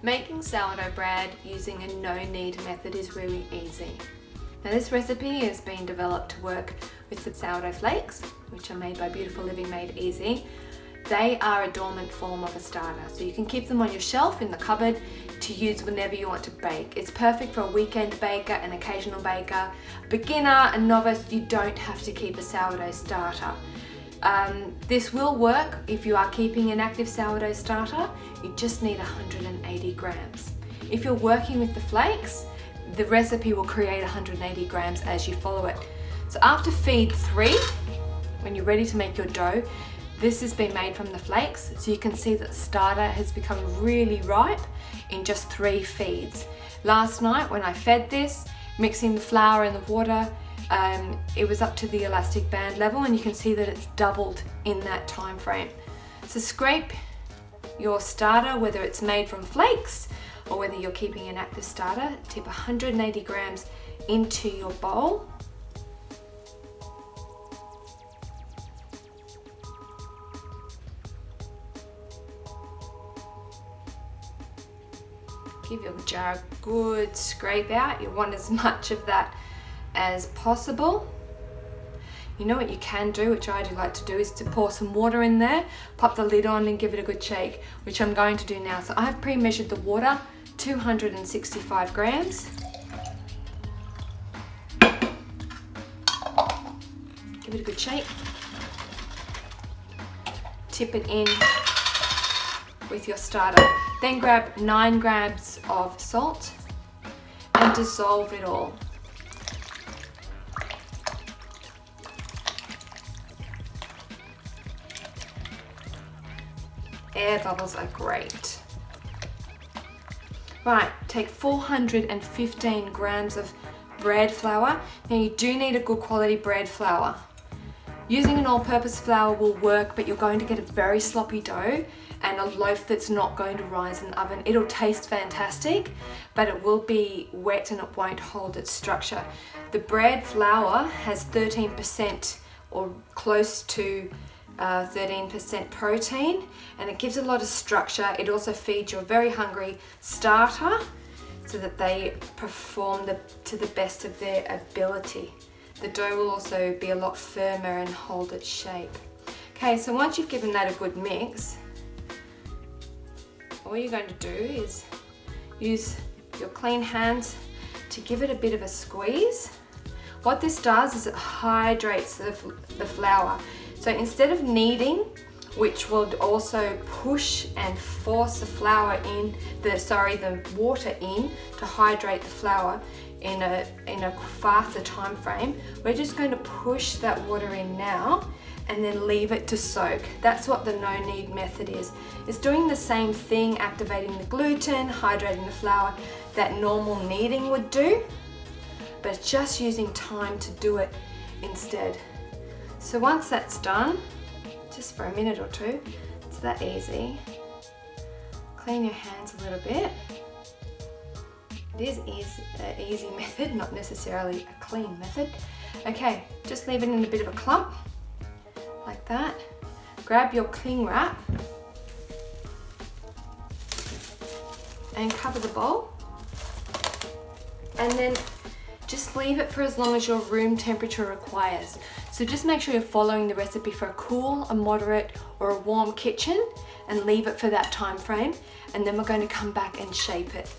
Making sourdough bread using a no-knead method is really easy. Now this recipe has been developed to work with the sourdough flakes, which are made by Beautiful Living Made Easy. They are a dormant form of a starter, so you can keep them on your shelf in the cupboard to use whenever you want to bake. It's perfect for a weekend baker, an occasional baker, a beginner, a novice. You don't have to keep a sourdough starter. This will work if you are keeping an active sourdough starter. You just need 180 grams. If you're working with the flakes, the recipe will create 180 grams as you follow it. So after feed 3, when you're ready to make your dough, this has been made from the flakes, so you can see that the starter has become really ripe in just 3 feeds. Last night when I fed this, mixing the flour and the water, it was up to the elastic band level, and you can see that it's doubled in that time frame. So scrape your starter, whether it's made from flakes or whether you're keeping an active starter, tip 180 grams into your bowl. Give your jar a good scrape out. You want as much of that as possible. You know what you can do, which I do like to do, is to pour some water in there, pop the lid on and give it a good shake, which I'm going to do now. So I have pre-measured the water, 265 grams. Give it a good shake. Tip it in with your starter. Then grab 9 grams of salt and dissolve it all. Air bubbles are great. Right, take 415 grams of bread flour. Now you do need a good quality bread flour. Using an all-purpose flour will work, but you're going to get a very sloppy dough and a loaf that's not going to rise in the oven. It'll taste fantastic, but it will be wet and it won't hold its structure. The bread flour has 13% or close to 13% protein, and it gives a lot of structure. It also feeds your very hungry starter so that they perform to the best of their ability. The dough will also be a lot firmer and hold its shape. Okay, so once you've given that a good mix, all you're going to do is use your clean hands to give it a bit of a squeeze. What this does is it hydrates the flour. So instead of kneading, which will also push and force the flour in, the water in to hydrate the flour in a faster time frame, we're just going to push that water in now and then leave it to soak. That's what the no-knead method is. It's doing the same thing, activating the gluten, hydrating the flour that normal kneading would do, but it's just using time to do it instead. So once that's done, just for a minute or two, it's that easy. Clean your hands a little bit. It is an easy method, not necessarily a clean method. Okay, just leave it in a bit of a clump, like that. Grab your cling wrap and cover the bowl, and then just leave it for as long as your room temperature requires. So just make sure you're following the recipe for a cool, a moderate, or a warm kitchen, and leave it for that time frame, and then we're going to come back and shape it.